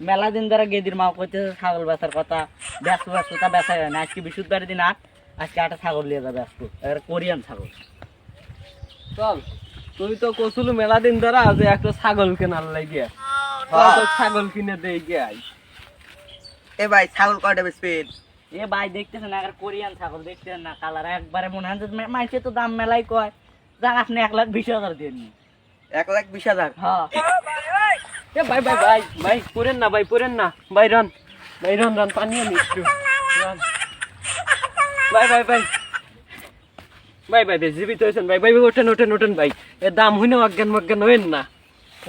মেলা দিন ধরে গেদির মা কইতেছে ছাগল বেচার কথা, ব্যস্ত বেচা হয় না। আজকে বৃহস্পতিবার দিন আজকে একটা ছাগল নিয়ে যাবে ব্যস্ত, কোরিয়ান ছাগল। চল, তুই তো কসুলু মেলা দিন ধরে আজ একটা ছাগল কেনার লাগে, ছাগল কিনে দেই গাই। এ ভাই ছাগল কয়টা বেচবেন? এ ভাই দেখতেছেন না, কোরিয়ান ছাগল দেখতেছেন না, কালার একবারে মনে হয় মাইসে তো দাম মেলাই কয়, যান আপনি 1,20,000 দিয়ে নি। 1,20,000? হ্যাঁ। এ ভাই ভাই ভাই ভাই পড়েন না, ভাই পড়েন না, ভাই রান, ভাই রান রান, পানি আনি একটু রান। ভাই ভাই ভাই ভাই ভাই ভাই জীবিত হয়েছেন ভাই, ভাই ওঠেন ওঠেন ওঠেন ভাই, এর দাম হইনে অজ্ঞান মজ্ঞান হইন না,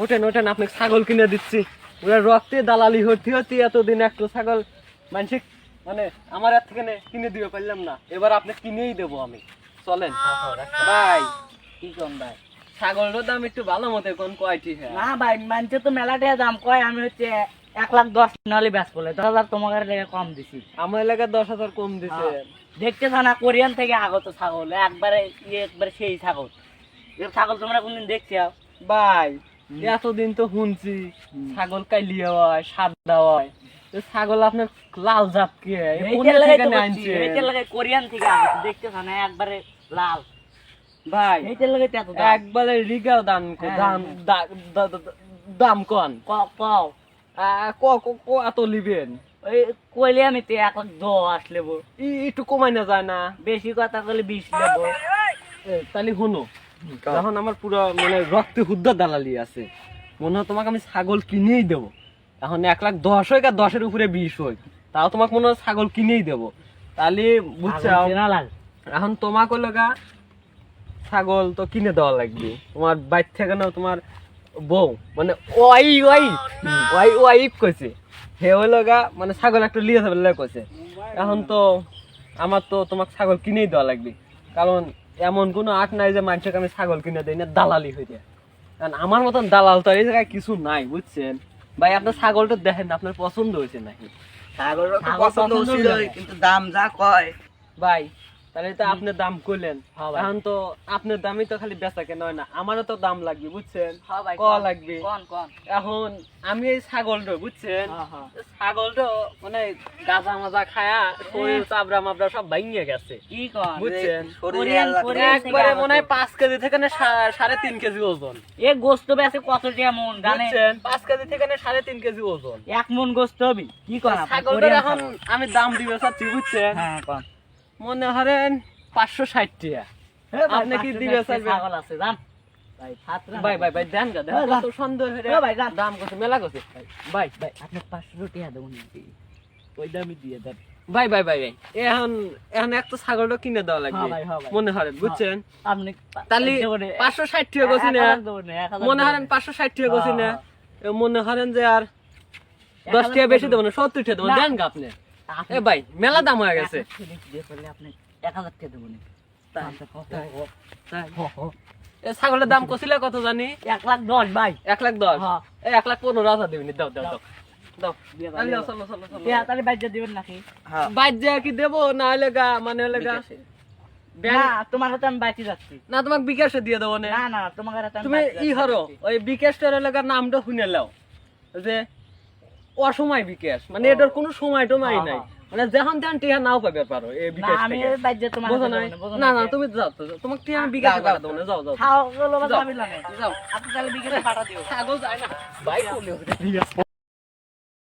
ওঠেন ওঠেন, আপনি ছাগল কিনে দিচ্ছি। ওরা রক্তে দালালি হতে হতে এতদিন একটা ছাগল মানসিক মানে আমার হাত থেকে কিনে দিতে পারলাম না, এবার আপনি কিনেই দেবো আমি, চলেন ভাই। কি কম ভাই? ছাগলের দাম একটু ভালো মতো কোন কয়টি? হ্যাঁ না ভাই, মানছে তো মেলাটা দাম কয়, আমি হচ্ছে 1,10,000 নাহলে ব্যাস বলে 10,000 তোমার লেগে কম দিছি। আমার এলাকায় 10,000 কম দিছে। দেখতেছ না কোরিয়ান থেকে আগত ছাগল, একবারে একবারে সেই ছাগল। এই ছাগল তোমরা কোনদিন দেখছো ভাই? এতদিন তো শুনছি ছাগল কাইলিয়া হয়, সাদা হয়, ছাগল আপনার লাল জাত কি কোরিয়ান থেকে আগত, দেখতেছ না একবারে লাল ভাই? এইটার লাগে এত দাম। একবারে রিগাল দাম দাম কন কও এত লিবেন? ওই কইলে আমি তো 1,10,000 লেবো, একটু কমাই না যায় না? বেশি কথা বলে 20 লেবো। তাহলে শুনো, যখন আমার পুরো মানে রক্তে হুদ্দা দালালি আছে, মনে হয় তোমাকে আমি ছাগল কিনেই দেবো। এখন 1,10,000 হয়, 10-এর উপরে 20 হয়, তাও তোমাকে মনে হয় ছাগল কিনেই দেবো। তাহলে বুঝছো, এখন তোমাকে লগা ছাগল তো কিনে দেওয়া লাগবে। তোমার বাইর থেকে না তোমার বউ মানে ওয়াইফ কইছে, হে ওই লগা মানে ছাগল একটা লিয়ে যাবে কইছে। এখন তো আমার তো তোমাকে ছাগল কিনেই দেওয়া লাগবে, কারণ এমন কোনো আট নাই যে মানুষকে আমি ছাগল কিনে দেই না দালালি হয়ে যায়। কারণ আমার মতন দালাল তো এই জায়গায় কিছু নাই, বুঝছেন ভাই? আপনার ছাগলটা দেখেন না, আপনার পছন্দ হয়েছে নাকি? ছাগলটা তো পছন্দ ছিল, কিন্তু দাম যা কয় ভাই তাহলে তো আপনার দাম কইলেন, এখন তো আপনার দামই তো খালি বেচা কেন হয় না, আমারও তো দাম লাগবে, বুঝছেন? ক লাগবে এখন আমি এই ছাগলটা, বুঝছেন, ছাগলটা মানে গাঁজা মাজা খায়া শরীর চাবড়া মাবড়া সব ভাঙিয়ে গেছে, বুঝছেন? একবারে মনে হয় 5 কেজি থেকে 3.5 কেজি ওজন। এ গোস্ত বেচে কত টাকা মন জানেন? 5 কেজি থেকে 3.5 কেজি ওজন, 1 মন গোস্ত হবে। কি করেন ছাগলটা? এখন আমি দাম দিবে চাচ্ছি, বুঝছেন? হ্যাঁ কোন মনে করেন 560 টাকা। আপনি কি দিবে চাইবেন? ছাগল আছে জান ভাই, ভাই ভাই ভাই দেন গা, দেন কত সুন্দর হরে ভাই দাম কত মেলা কত ভাই? ভাই আপনি 500 টাকা দেবো নাকি? ওই দামই দিয়ে দেন ভাই ভাই ভাই ভাই এখন এখন একটা ছাগলটা কিনে দেওয়া লাগবে মনে করেন, বুঝছেন? আপনি তাহলে 560 টাকা গছি না, মনে করেন 560 টাকা গছি না, মনে করেন যে আর 10 টাকা বেশি দেবো না, 70 টাকা দেবো, দেন গা আপনি। এ ভাই মেলা দাম হয়ে গেছে, আপনি 1,000 টাকা দেবো নাকি? ছাগলের দাম কছিল কত জানি? 1,10,000 ভাই। 1,10,000? 1,15,000 দিবেন, দাও দাও দাও দাও। তাহলে বাইজা দিবেন নাকি? বাইজা কি দেবো না হলে গা মানে হলে গা না তোমার হাতে আমি বাইতে যাচ্ছি না, তোমাকে বিকাশে দিয়ে দেবো না। না না তোমার হাতে তুমি ই হরো ওই বিকাশটার এলাকার নামটা শুনে লাও, যে অসময় বিকাশ, মানে এটার কোনো সময় টময় নাই, মানে যখন তখন টিয়া নাও পাবে পারো এই বিকাশ থেকে। আমি বাইজা তোমার বুঝো না? না না তুমি যাও তো, তোমাকে টিয়া আমি বিকাশে পাঠা দেবো না, যাও যাও খাও গেলো আমি জানি যাও। আপনি তাহলে বিকেলে পাঠা দিও। ছাগল যায় না ভাই,